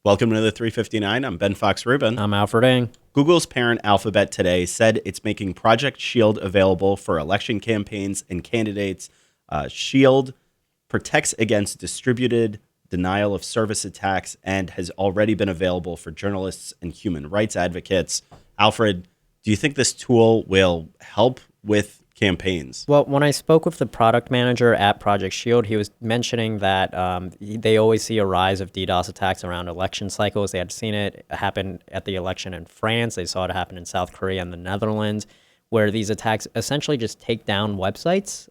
Welcome to the 359. I'm Ben Fox Rubin. I'm Alfred Ng. Google's parent Alphabet today said it's making Project Shield available for election campaigns and candidates. Shield protects against distributed denial of service attacks and has already been available for journalists and human rights advocates. Alfred, do you think this tool will help with campaigns? Well, when I spoke with the product manager at Project Shield, he was mentioning that they always see a rise of DDoS attacks around election cycles. They had seen it happen at the election in France. They saw it happen in South Korea and the Netherlands, where these attacks essentially just take down websites.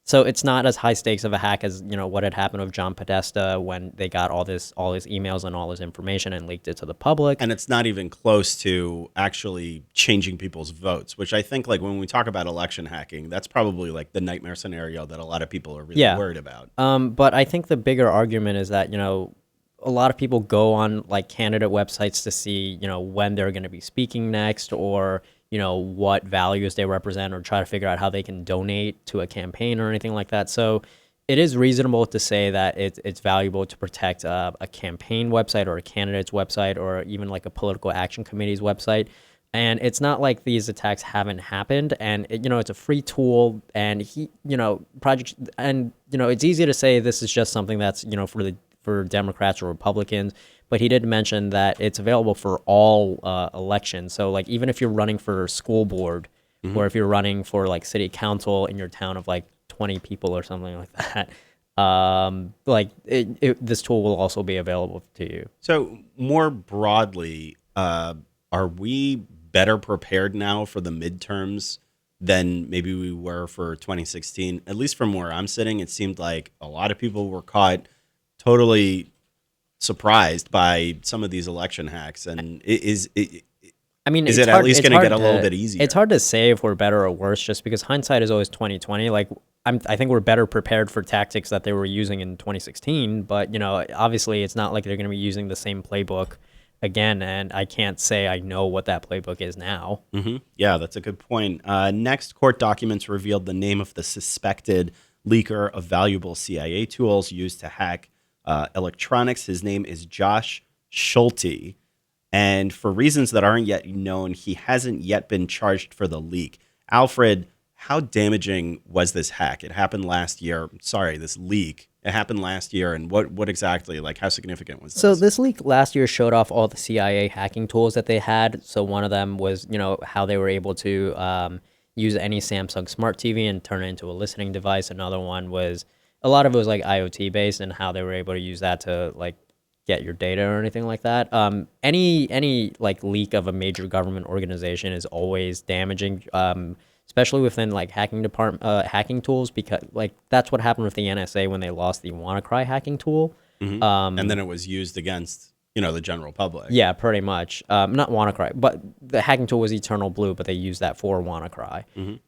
So it's not as high stakes of a hack as, what had happened with John Podesta when they got all his emails and all his information and leaked it to the public. And it's not even close to actually changing people's votes, which I think, like, when we talk about election hacking, that's probably like the nightmare scenario that a lot of people are really worried about. But I think the bigger argument is that, a lot of people go on like candidate websites to see, when they're going to be speaking next, or what values they represent, or try to figure out how they can donate to a campaign or anything like that. So it is reasonable to say that it's valuable to protect a campaign website or a candidate's website or even like a political action committee's website. And it's not like these attacks haven't happened, and it's a free tool, and it's easy to say this is just something that's, for Democrats or Republicans, but he did mention that it's available for all elections. So like even if you're running for school board, or if you're running for like city council in your town of like 20 people or something like that, this tool will also be available to you. So more broadly, are we better prepared now for the midterms than maybe we were for 2016? At least from where I'm sitting, it seemed like a lot of people were caught totally surprised by some of these election hacks. And is it at least going to get a little bit easier? It's hard to say if we're better or worse, just because hindsight is always 20/20. Like I think we're better prepared for tactics that they were using in 2016, but obviously it's not like they're going to be using the same playbook again, and I can't say I know what that playbook is now. Yeah, that's a good point. Next, court documents revealed the name of the suspected leaker of valuable CIA tools used to hack electronics. His name is Josh Schulte, and for reasons that aren't yet known, he hasn't yet been charged for the leak. Alfred, how damaging was this hack? It happened last year. Sorry, this leak. It happened last year, and what exactly, like, how significant was this? So this leak last year showed off all the CIA hacking tools that they had. So one of them was, how they were able to use any Samsung smart TV and turn it into a listening device. Another one was, a lot of it was like IoT based, and how they were able to use that to like get your data or anything like that. Any like leak of a major government organization is always damaging, especially within like hacking tools, because like that's what happened with the NSA when they lost the WannaCry hacking tool. And then it was used against the general public. Yeah, pretty much. Not WannaCry, but the hacking tool was Eternal Blue, but they used that for WannaCry.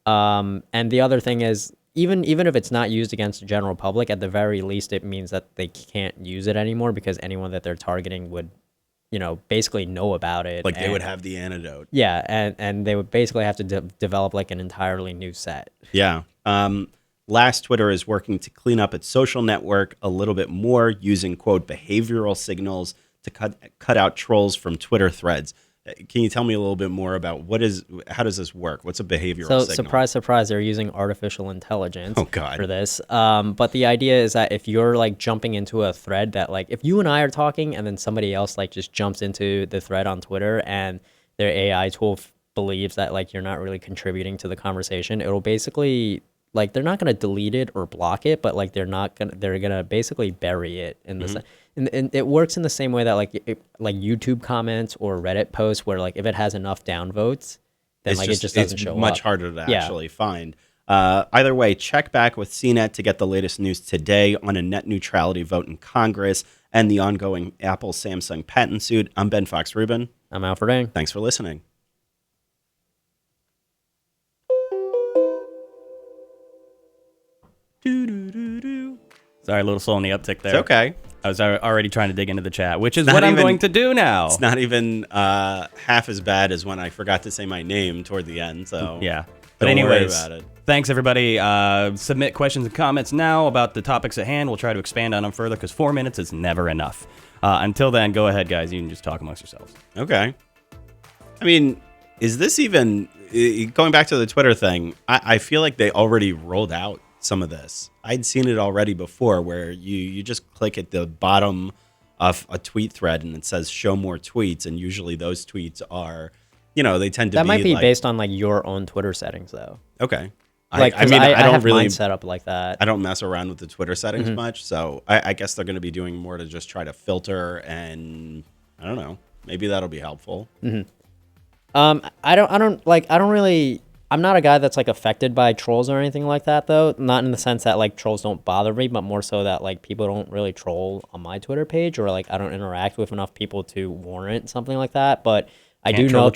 And the other thing is, even if it's not used against the general public, at the very least, it means that they can't use it anymore, because anyone that they're targeting would, basically know about it. Like they would have the antidote. Yeah, and they would basically have to develop like an entirely new set. Yeah. Last, Twitter is working to clean up its social network a little bit more, using, quote, behavioral signals to cut out trolls from Twitter threads. Can you tell me a little bit more about how does this work? What's a behavioral signal? So surprise, surprise, they're using artificial intelligence for this. Oh, But the idea is that if you're like jumping into a thread that like, if you and I are talking and then somebody else like just jumps into the thread on Twitter and their AI tool believes that like you're not really contributing to the conversation, it'll basically like, they're not going to delete it or block it, but like they're going to basically bury it in the And it works in the same way that like YouTube comments or Reddit posts, where like if it has enough downvotes, then it just doesn't show up. It's much harder to actually find. Either way, check back with CNET to get the latest news today on a net neutrality vote in Congress and the ongoing Apple-Samsung patent suit. I'm Ben Fox Rubin. I'm Alfred Ng. Thanks for listening. Sorry, a little slow on the uptick there. It's okay. I was already trying to dig into the chat, which is what I'm going to do now. It's not even half as bad as when I forgot to say my name toward the end. So yeah. But anyways, about it. Thanks, everybody. Submit questions and comments now about the topics at hand. We'll try to expand on them further because 4 minutes is never enough. Until then, go ahead, guys. You can just talk amongst yourselves. Okay. I mean, is this even going back to the Twitter thing? I feel like they already rolled out some of this. I'd seen it already before, where you just click at the bottom of a tweet thread and it says show more tweets, and usually those tweets are, they tend to that be might be like, based on like your own Twitter settings though. Okay. Like, I mean, I don't have really mine set up like that. I don't mess around with the Twitter settings much, so I guess they're going to be doing more to just try to filter, and I don't know, maybe that'll be helpful. I'm not a guy that's like affected by trolls or anything like that though. Not in the sense that like trolls don't bother me, but more so that like people don't really troll on my Twitter page, or like I don't interact with enough people to warrant something like that. But I do know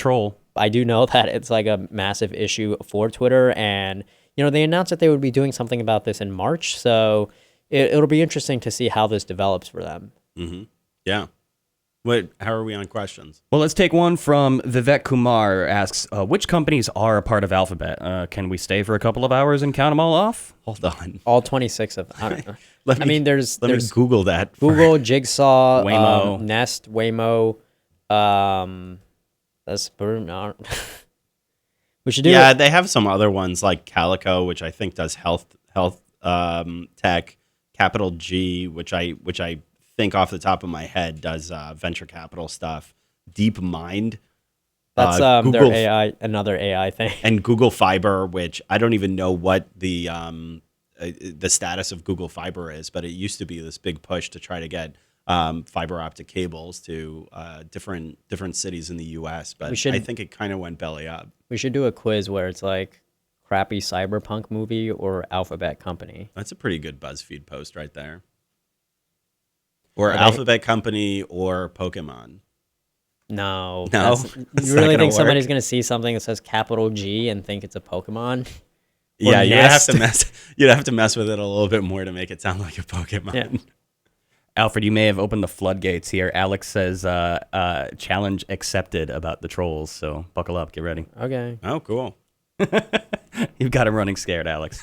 that it's like a massive issue for Twitter, and they announced that they would be doing something about this in March, so it'll be interesting to see how this develops for them. Mm-hmm. Yeah. How are we on questions? Well, let's take one from Vivek Kumar. Asks, which companies are a part of Alphabet? Can we stay for a couple of hours and count them all off? Hold on. All 26 of them. I don't know. Let me Google that. Google, Jigsaw, Waymo. Nest, Waymo. That's we should do. Yeah, they have some other ones like Calico, which I think does health tech. Capital G, which I think off the top of my head does venture capital stuff. DeepMind. That's Google, their AI, another AI thing. And Google Fiber, which I don't even know what the status of Google Fiber is, but it used to be this big push to try to get fiber optic cables to different cities in the U.S. But I think it kind of went belly up. We should do a quiz where it's like crappy cyberpunk movie or Alphabet company. That's a pretty good BuzzFeed post right there. Or Alphabet Company or Pokemon. No. You really think somebody's going to see something that says capital G and think it's a Pokemon? Yeah, you'd have to mess with it a little bit more to make it sound like a Pokemon. Yeah. Alfred, you may have opened the floodgates here. Alex says challenge accepted about the trolls, so buckle up, get ready. Okay. Oh, cool. You've got him running scared, Alex.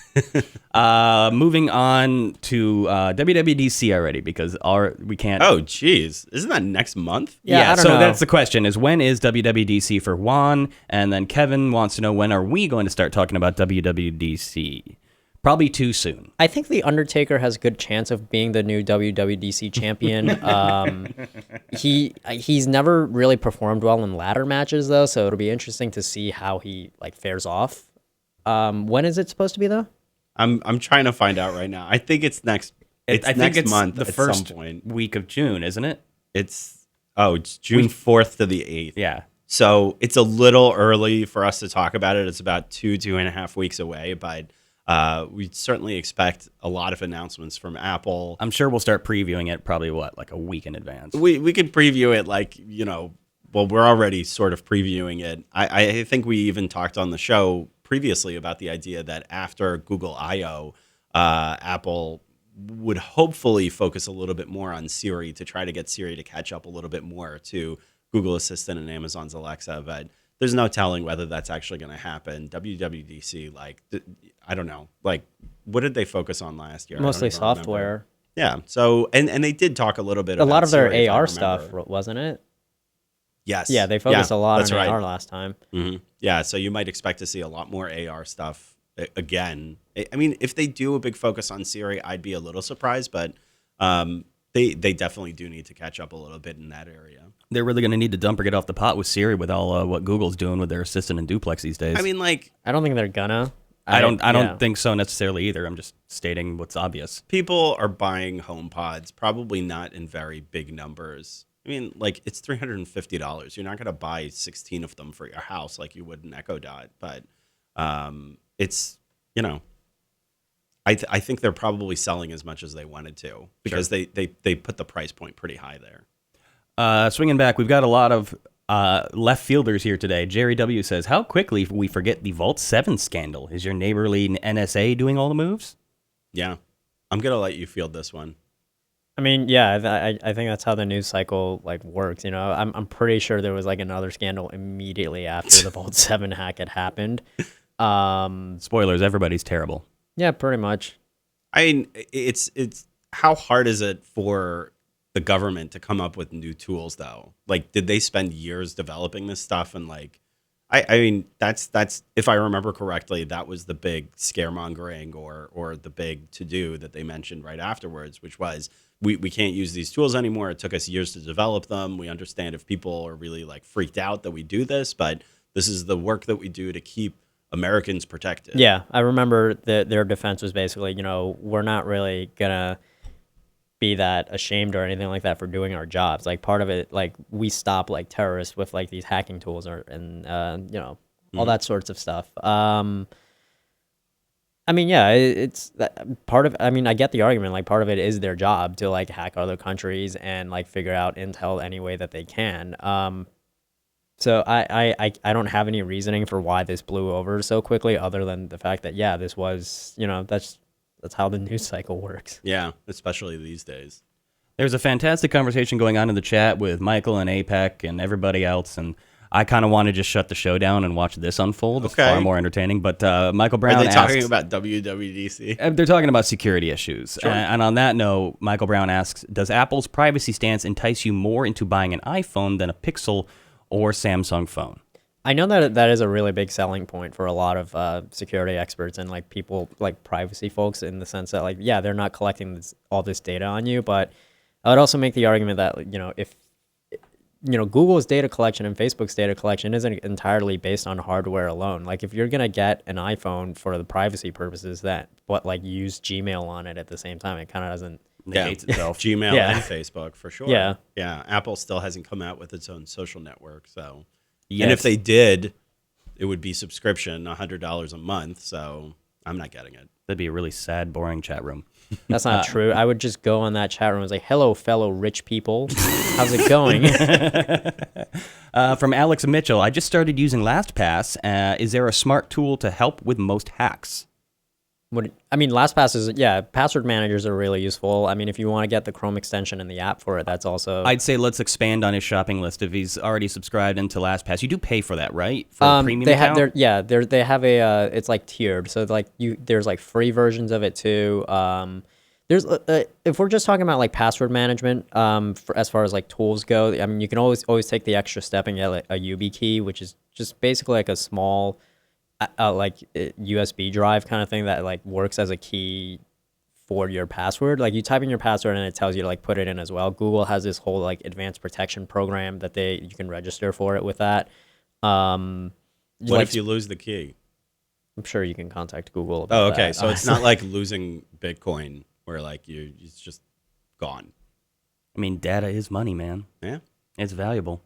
Moving on to WWDC already, because we can't. Oh, geez. Isn't that next month? Yeah, I don't know. That's the question, is when is WWDC for Juan? And then Kevin wants to know, when are we going to start talking about WWDC? Probably too soon. I think The Undertaker has a good chance of being the new WWDC champion. He's never really performed well in ladder matches, though, so it'll be interesting to see how he fares off. When is it supposed to be, though? I'm trying to find out right now. I think it's next. I think it's month. The first week of June, isn't it? It's June 4th to the 8th. Yeah. So it's a little early for us to talk about it. It's about 2.5 weeks away, but we certainly expect a lot of announcements from Apple. I'm sure we'll start previewing it probably, like a week in advance. We could preview it we're already sort of previewing it. I think we even talked on the show previously about the idea that after Google I/O, Apple would hopefully focus a little bit more on Siri to try to get Siri to catch up a little bit more to Google Assistant and Amazon's Alexa, but there's no telling whether that's actually going to happen. WWDC, I don't know. What did they focus on last year? Mostly software. Yeah. So, and they did talk a little bit about a lot of their Siri, AR stuff, wasn't it? Yes. Yeah, they focused a lot on AR last time. Mm-hmm. Yeah, so you might expect to see a lot more AR stuff again. I mean, if they do a big focus on Siri, I'd be a little surprised, but they definitely do need to catch up a little bit in that area. They're really going to need to dump or get off the pot with Siri with all what Google's doing with their assistant and duplex these days. I mean, I don't think they're gonna. I don't think so necessarily either. I'm just stating what's obvious. People are buying HomePods, probably not in very big numbers. I mean, it's $350. You're not going to buy 16 of them for your house like you would an Echo Dot, but it's, I think they're probably selling as much as they wanted to because they put the price point pretty high there. Swinging back, we've got a lot of left fielders here today. Jerry W. says, how quickly we forget the Vault 7 scandal? Is your neighborly NSA doing all the moves? Yeah. I'm going to let you field this one. I mean, yeah, I think that's how the news cycle works. I'm pretty sure there was another scandal immediately after the Vault 7 hack had happened. Spoilers, everybody's terrible. Yeah, pretty much. I mean, it's how hard is it for the government to come up with new tools though? Like, did they spend years developing this stuff? And like, I mean, that's if I remember correctly, that was the big scaremongering or the big to do that they mentioned right afterwards, which was we can't use these tools anymore. It took us years to develop them. We understand if people are really like freaked out that we do this, but this is the work that we do to keep Americans protected. Yeah, I remember their defense was basically, we're not really gonna be that ashamed or anything like that for doing our jobs. Like part of it, like we stop like terrorists with like these hacking tools and all that sorts of stuff. I mean, yeah, it's that part of. I mean, I get the argument. Like part of it is their job to like hack other countries and like figure out intel any way that they can. So I don't have any reasoning for why this blew over so quickly, other than the fact that yeah, this was that's how the news cycle works. Yeah, especially these days. There's a fantastic conversation going on in the chat with Michael and APEC and everybody else, and I kind of want to just shut the show down and watch this unfold. It's far more entertaining. But Michael Brown Are they talking asks, about WWDC? they're talking about security issues. Sure. And on that note, Michael Brown asks, does Apple's privacy stance entice you more into buying an iPhone than a Pixel or Samsung phone? I know that is a really big selling point for a lot of security experts and like people like privacy folks, in the sense that like, yeah, they're not collecting all this data on you. But I would also make the argument that, if Google's data collection and Facebook's data collection isn't entirely based on hardware alone. Like if you're going to get an iPhone for the privacy purposes, but like use Gmail on it at the same time, it kind of doesn't Negates itself. Gmail Yeah. and Facebook for sure. Yeah. Yeah. Apple still hasn't come out with its own social network. So, Yes. and if they did, it would be subscription, $100 a month. So I'm not getting it. That'd be a really sad, boring chat room. That's not true. I would just go on that chat room and say, hello, fellow rich people. How's it going? From Alex Mitchell, I just started using LastPass. Is there a smart tool to help with most hacks? LastPass is, password managers are really useful. I mean, if you want to get the Chrome extension and the app for it, that's also... I'd say let's expand on his shopping list. If he's already subscribed into LastPass, you do pay for that, right? For a premium account? They have a, it's like tiered. So like there's like free versions of it too. There's if we're just talking about like password management, as far as like tools go, I mean, you can always take the extra step and get like a YubiKey, which is just basically like a small USB drive kind of thing that like works as a key for your password. Like you type in your password and it tells you to like put it in as well. Google has this whole like advanced protection program that you can register for it with that. What if you lose the key? I'm sure you can contact Google about okay. that. So it's not like losing Bitcoin where like it's just gone. I mean, data is money, man. Yeah. It's valuable.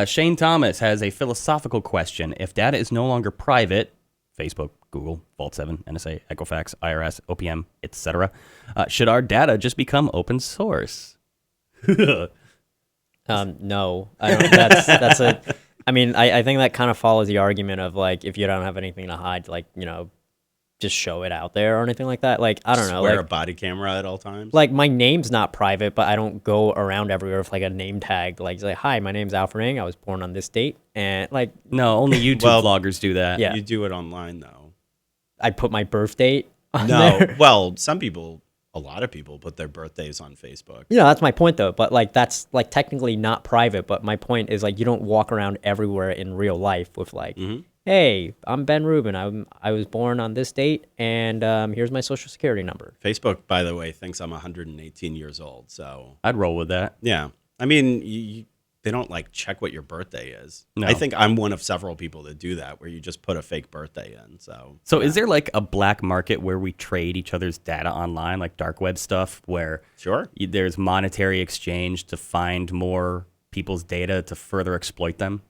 Shane Thomas has a philosophical question. If data is no longer private, Facebook, Google, Vault 7, NSA, Equifax, IRS, OPM, etc., should our data just become open source? No, I don't. That's a. I mean, I think that kind of follows the argument of like, if you don't have anything to hide, like just show it out there or anything like that. Like, I don't know. Wear Like a body camera at all times. Like my name's not private, but I don't go around everywhere with like a name tag. Like, hi, my name's Alfred Ng. I was born on this date, and like No, only YouTube vloggers do that. Yeah. You do it online though. I put my birth date on No, there. well, a lot of people put their birthdays on Facebook. That's my point though. But like that's like technically not private. But my point is like you don't walk around everywhere in real life with like, hey, I'm Ben Rubin. I was born on this date, and here's my social security number. Facebook, by the way, thinks I'm 118 years old. So I'd roll with that. yeah, I mean, they don't like check what your birthday is. No. I think I'm one of several people that do that, where you just put a fake birthday in. So is there like a black market where we trade each other's data online, like dark web stuff, where sure, there's monetary exchange to find more people's data to further exploit them?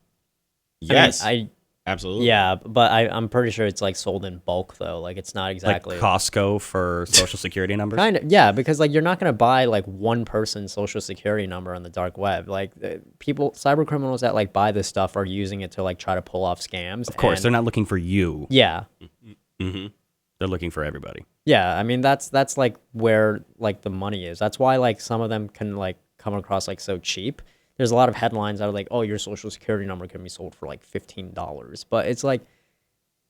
yes, I mean, absolutely, yeah, but I'm pretty sure it's like sold in bulk though. Like it's not exactly Like Costco for social security numbers? kind of, yeah, because like you're not gonna buy like one person's social security number on the dark web. Like cyber criminals that like buy this stuff are using it to like try to pull off scams. Of course, they're not looking for you. Yeah, Mm-hmm. They're looking for everybody. yeah. I mean that's like where like the money is. That's why like some of them can like come across like so cheap. There's a lot of headlines that are like, oh, your social security number can be sold for like $15. But it's like,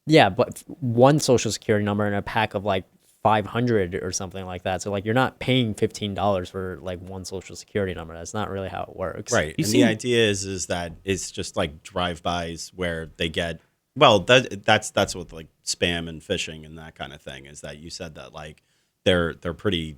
yeah, but one social security number in a pack of like 500 or something like that. So like you're not paying $15 for like one social security number. That's not really how it works. Right. You And seem- the idea is that it's just like drive-bys where they get, well, that's with like spam and phishing and that kind of thing, is that you said that like they're pretty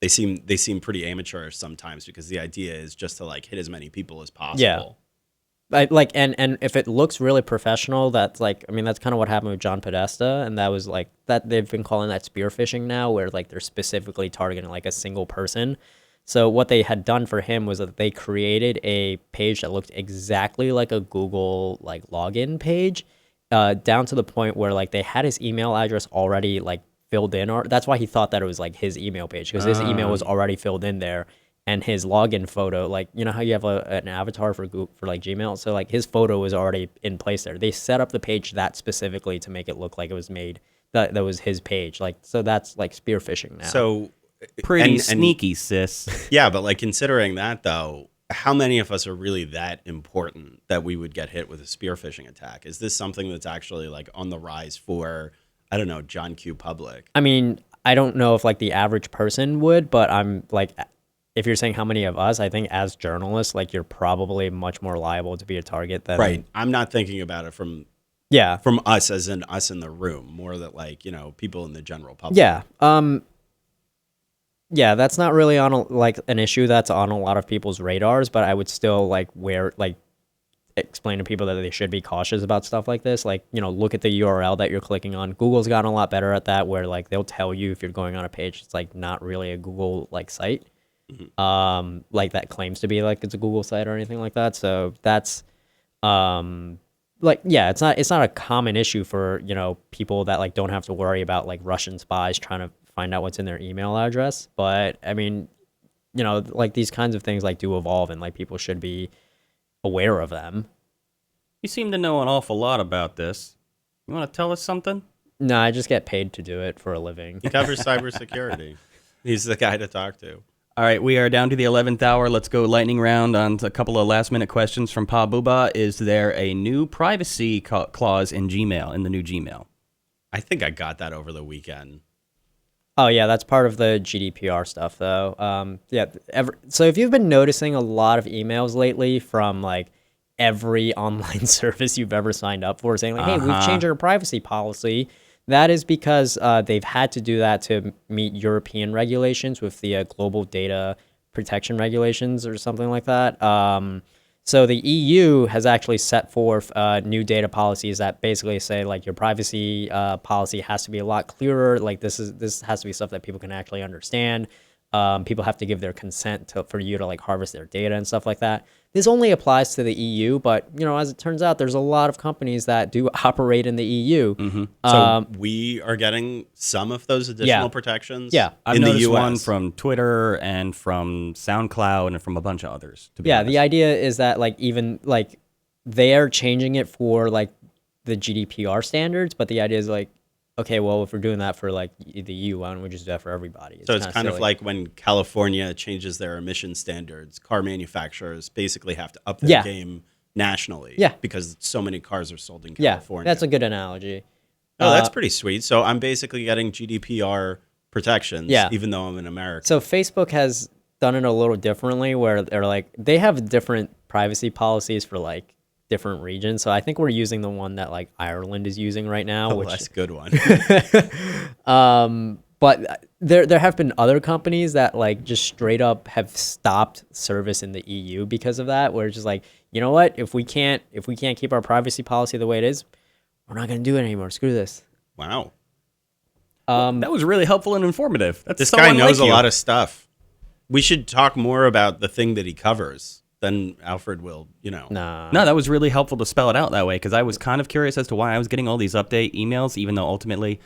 they seem pretty amateurish sometimes, because the idea is just to like hit as many people as possible. Yeah. Like and if it looks really professional, that's like, I mean, that's kind of what happened with John Podesta, and that was like that they've been calling that spear phishing now, where like they're specifically targeting like a single person. So what they had done for him was that they created a page that looked exactly like a Google like login page, down to the point where like they had his email address already like filled in, or that's why he thought that it was like his email page, because his email was already filled in there. And his login photo, like, you know how you have an avatar for Google, for like Gmail? So like his photo was already in place there. They set up the page that specifically to make it look like it was made, that was his page. Like, so that's like spear phishing now. So Pretty sneaky, sis. yeah, but like considering that though, how many of us are really that important that we would get hit with a spear phishing attack? Is this something that's actually like on the rise for, I don't know, John Q. Public? I mean, I don't know if like the average person would, but I'm like, if you're saying how many of us, I think as journalists, like you're probably much more liable to be a target than Right. I'm not thinking about it from us as in us in the room, more that like, you know, people in the general public. Yeah. Yeah, that's not really on like an issue that's on a lot of people's radars, but I would still like explain to people that they should be cautious about stuff like this. Like, you know, look at the URL that you're clicking on. Google's gotten a lot better at that, where like they'll tell you if you're going on a page it's like not really a Google like site. Mm-hmm. Like that claims to be like it's a Google site or anything like that. So that's like, yeah, it's not a common issue for, you know, people that like don't have to worry about like Russian spies trying to find out what's in their email address. But I mean, you know, like these kinds of things like do evolve, and like people should be aware of them. You seem to know an awful lot about this. You want to tell us something? No, I just get paid to do it for a living. He covers cybersecurity. He's the guy to talk to. All right, we are down to the 11th hour. Let's go lightning round on a couple of last-minute questions from Pa Booba. Is there a new privacy clause in Gmail, in the new Gmail? I think I got that over the weekend. Oh yeah, that's part of the GDPR stuff though. Yeah, so if you've been noticing a lot of emails lately from like every online service you've ever signed up for saying like, hey, we've changed our privacy policy, that is because they've had to do that to meet European regulations with the global data protection regulations or something like that. So the EU has actually set forth new data policies that basically say like your privacy policy has to be a lot clearer. Like this has to be stuff that people can actually understand. People have to give their consent for you to like harvest their data and stuff like that. This only applies to the EU, but you know, as it turns out, there's a lot of companies that do operate in the EU. Mm-hmm. So we are getting some of those additional protections. Yeah, I've in the noticed US. one from Twitter and from SoundCloud and from a bunch of others. To be Yeah, honest. the idea is that like even like they're changing it for like the GDPR standards, but the idea is like, okay, well, if we're doing that for like the EU, why don't we just do that for everybody? So it's kind of silly. like when California changes their emission standards, car manufacturers basically have to up their game nationally. Yeah. Because so many cars are sold in yeah, California. that's a good analogy. Oh, that's pretty sweet. So I'm basically getting GDPR protections, Yeah. even though I'm in America. So Facebook has done it a little differently, where they're like they have different privacy policies for like different regions. So I think we're using the one that like Ireland is using right now, which that's a good one. but there have been other companies that like just straight up have stopped service in the EU because of that, where it's just like, you know what, if we can't keep our privacy policy the way it is, we're not going to do it anymore. Screw this. Wow. That was really helpful and informative. That's This so guy unlike knows a you. lot of stuff. We should talk more about the thing that he covers. Then Alfred will, you know. Nah. No, that was really helpful to spell it out that way, because I was kind of curious as to why I was getting all these update emails, even though ultimately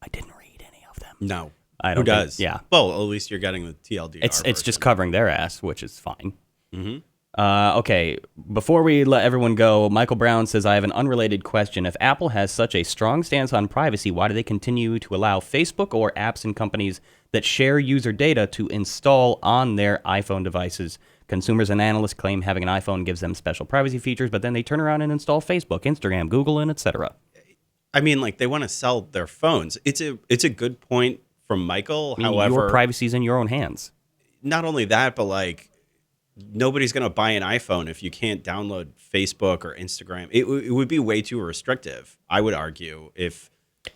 I didn't read any of them. No. I Who don't think- does? yeah. Well, at least you're getting the TLDR. It's just version. covering their ass, which is fine. Mm-hmm. Okay, before we let everyone go, Michael Brown says, I have an unrelated question. If Apple has such a strong stance on privacy, why do they continue to allow Facebook or apps and companies that share user data to install on their iPhone devices? Consumers and analysts claim having an iPhone gives them special privacy features, but then they turn around and install Facebook, Instagram, Google, and etc. I mean, like they want to sell their phones. It's a good point from Michael. I mean, However, your privacy's in your own hands. not only that, but like nobody's going to buy an iPhone if you can't download Facebook or Instagram. It would be way too restrictive, I would argue, if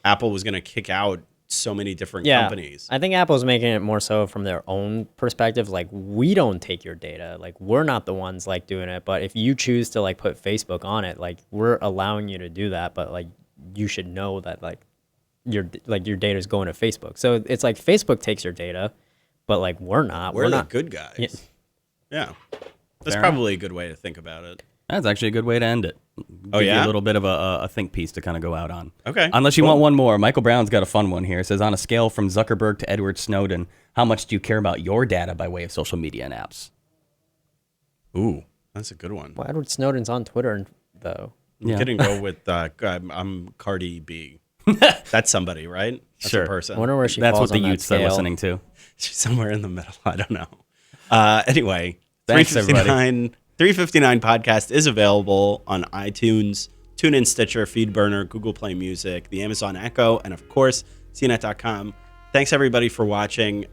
Apple was going to kick out so many different companies. I think Apple's making it more so from their own perspective. Like, we don't take your data. Like, we're not the ones like doing it. But if you choose to like put Facebook on it, like we're allowing you to do that. But like you should know that like your data is going to Facebook. So it's like Facebook takes your data, but like we're not. We're not the good guys. Yeah. That's Fair probably a good way to think about it. That's actually a good way to end it. Give you a little bit of a think piece to kind of go out on. Okay. Unless you want one more. Michael Brown's got a fun one here. It says, on a scale from Zuckerberg to Edward Snowden, how much do you care about your data by way of social media and apps? Ooh, that's a good one. Well, Edward Snowden's on Twitter though. Yeah. I'm going to go with I'm Cardi B. That's somebody, right? That's Sure. a person. I wonder where she That's falls what the on that youths are scale. listening to. She's somewhere in the middle. I don't know. Anyway, Thanks, 359 podcast is available on iTunes, TuneIn, Stitcher, FeedBurner, Google Play Music, the Amazon Echo, and of course, CNET.com. Thanks everybody for watching.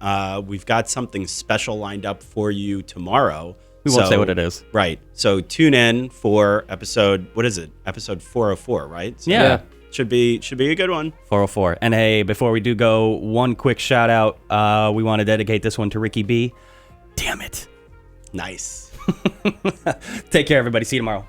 We've got something special lined up for you tomorrow. We won't say what it is. Right. So tune in for episode, what is it? Episode 404, right? So Yeah. Should be a good one. 404. And hey, before we do go, one quick shout out. We want to dedicate this one to Ricky B. Damn it. Nice. Take care, everybody. See you tomorrow.